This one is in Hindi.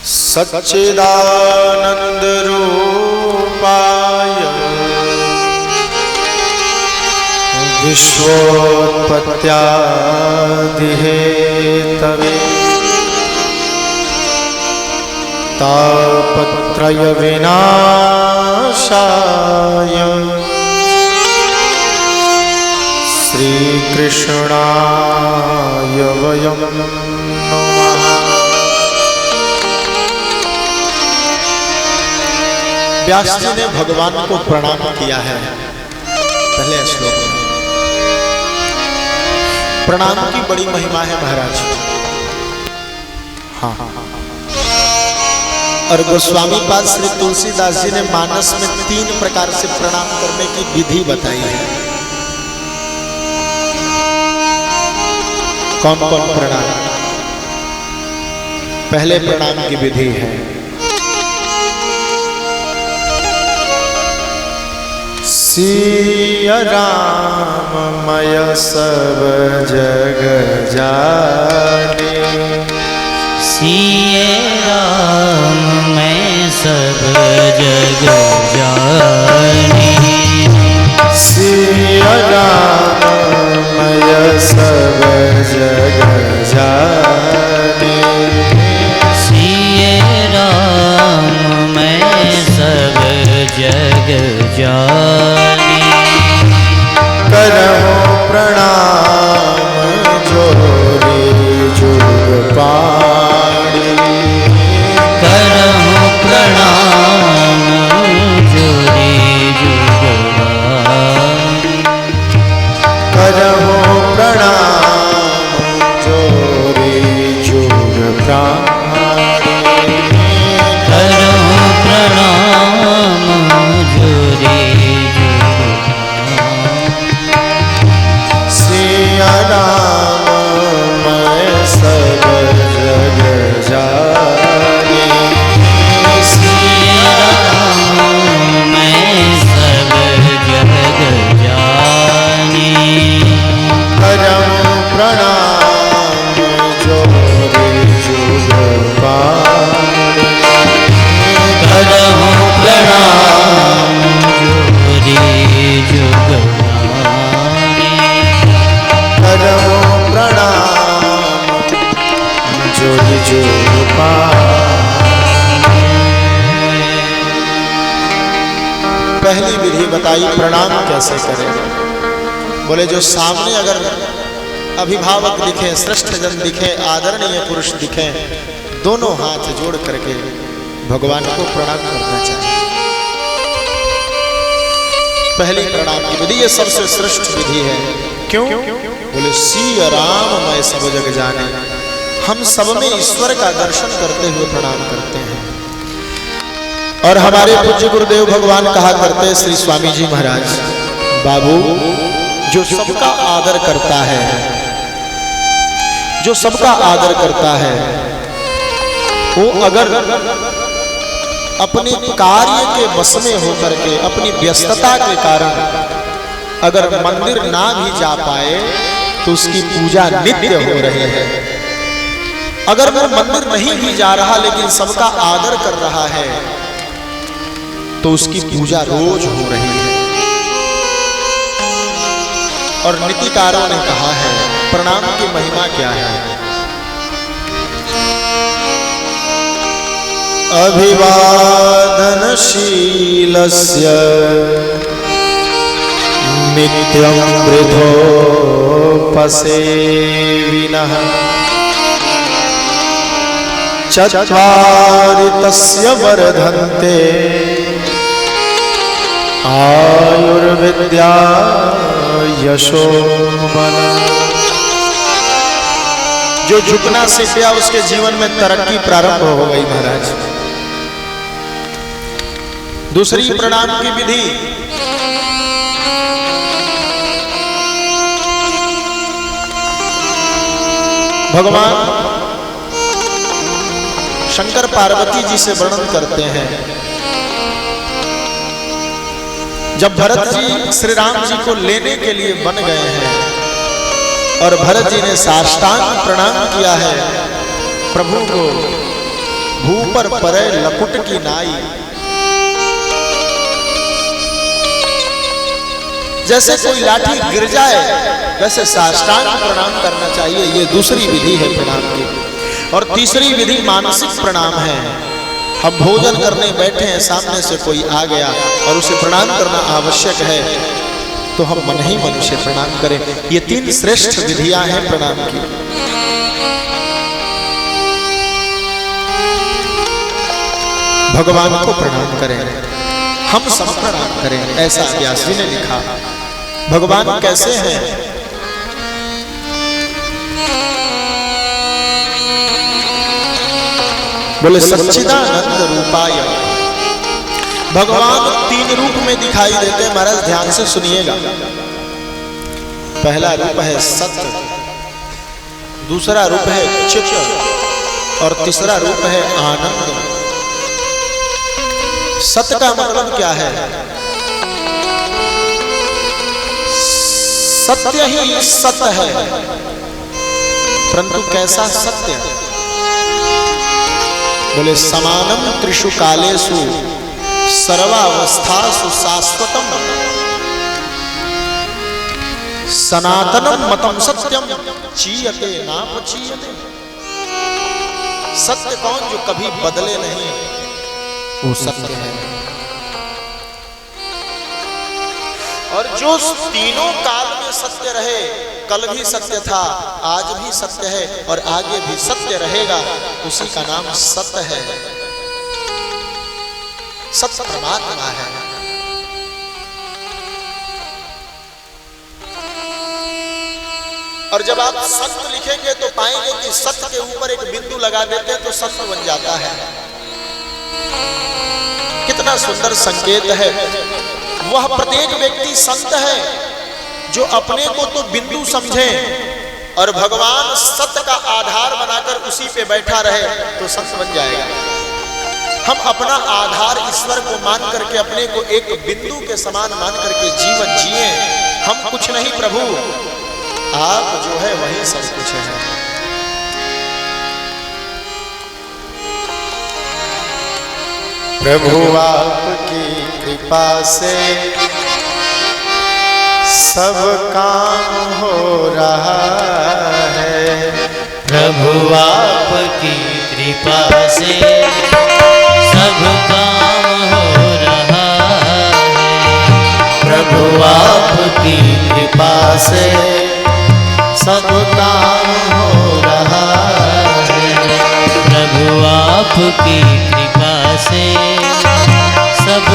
सच्चिदानंद रूपाय विश्वोत्पत्त्यादिहेतवे तापत्रय विनाशाय श्री कृष्णाय वयं नमः। व्यास जी ने भगवान को प्रणाम किया है। पहले श्लोक में प्रणाम की बड़ी महिमा है महाराज। हाँ और गोस्वामी पाद श्री तुलसीदास जी ने मानस में 3 प्रकार से प्रणाम करने की विधि बताई है। कौन कौन प्रणाम? पहले प्रणाम की विधि है सिया राम मय सब जग जाने। सिया राम मैं सब जग जाने। सिया राम मय सब जग जाने। सिया राम मैं सब जग जाने। करहु प्रणाम जोरी जुग पाणी। करहु प्रणाम जोरी जुग पाणी। करहु प्रणाम जोरी जुग पाणी। करहु प्रणाम जोरी जुग पाणी। सिया राम मैं सब जग जाने। सिया राम मैं सब जग जाने। करहु प्रणाम जोरी जुग पाणी। करहु प्रणाम जोरी जुग पाणी। करहु प्रणाम जोरी जुग पाणी। पहली विधि बताई प्रणाम कैसे करें। बोले जो सामने अगर अभिभावक दिखे, श्रेष्ठ जन दिखे, आदरणीय पुरुष दिखे, दोनों हाथ जोड़ करके भगवान को प्रणाम करना चाहिए। पहली प्रणाम की विधि ये सबसे श्रेष्ठ विधि है। क्यों? बोले सिया राम मैं सब जग जाने। हम सब में ईश्वर का दर्शन करते हुए प्रणाम करते हैं। और हमारे पूज्य गुरुदेव भगवान कहा करते श्री स्वामी जी महाराज, बाबू जो सबका आदर करता है, जो सबका आदर करता है, वो अगर अपने कार्य के बस में होकर के, अपनी व्यस्तता के कारण अगर मंदिर ना भी जा पाए तो उसकी पूजा नित्य हो रही है। अगर वो मंदिर नहीं भी जा रहा लेकिन सबका आदर कर रहा है तो उसकी पूजा रोज हो रही है। और नीतिकारों ने कहा है प्रणाम की महिमा क्या है। अभिवादनशीलस्य नित्यं वृद्धोपसेविनः चत्वारि तस्य वर्धन्ते आयुर्विद्या यशोमन। जो झुकना सीख गया उसके जीवन में तरक्की प्रारंभ हो गई महाराज। दूसरी प्रणाम की विधि भगवान शंकर पार्वती जी से वर्णन करते हैं। जब भरत जी श्री राम जी को लेने के लिए बन गए हैं और भरत जी ने साष्टांग प्रणाम किया है प्रभु को, भूपर परे लकुट की नाई। जैसे कोई लाठी गिर जाए वैसे साष्टांग प्रणाम करना चाहिए, ये दूसरी विधि है प्रणाम की। और तीसरी विधि मानसिक प्रणाम है। हम भोजन करने बैठे हैं, सामने से कोई आ गया और उसे प्रणाम करना आवश्यक है, तो हम मन ही मन उसे प्रणाम करें। ये तीन श्रेष्ठ विधियां हैं प्रणाम की। भगवान को प्रणाम करें, हम सब प्रणाम करें, ऐसा व्यास जी ने लिखा। भगवान कैसे हैं? बोले सच्चिदानंद रूपाय। भगवान तीन रूप में दिखाई देते हैं, महाराज ध्यान से सुनिएगा। पहला रूप है सत्य, दूसरा रूप है चित्त और तीसरा रूप है आनंद। सत्य का मतलब क्या है? सत्य ही सत्य है, परंतु कैसा सत्य? बोले समानम त्रिषु कालेषु सर्वावस्थासु शाश्वतम सनातनम मतम सत्यम चीयते नापचीयते। सत्य कौन? जो कभी बदले नहीं, वो सत्य है। और जो तीनों काल में सत्य रहे, कल भी सत्य था, आज भी सत्य है और आगे भी सत्य रहेगा, उसी का नाम सत्य है। सत्य परमात्मा है। और जब आप सत्य लिखेंगे तो पाएंगे कि सत्य के ऊपर एक बिंदु लगा देते हैं तो सत्य बन जाता है। कितना सुंदर संकेत है। वह प्रत्येक व्यक्ति संत है जो अपने को तो बिंदु समझे और भगवान सत्य का आधार बनाकर उसी पे बैठा रहे तो संत बन जाएगा। हम अपना आधार ईश्वर को मान करके अपने को एक बिंदु के समान मान करके जीवन जिए। हम कुछ नहीं प्रभु, आप जो है वही सब कुछ है। प्रभु आपकी कृपा से सब काम हो रहा है। प्रभु आपकी कृपा से सब काम हो रहा है। प्रभु आपकी कृपा से सब काम हो रहा है। प्रभु आपकी कृपा से सब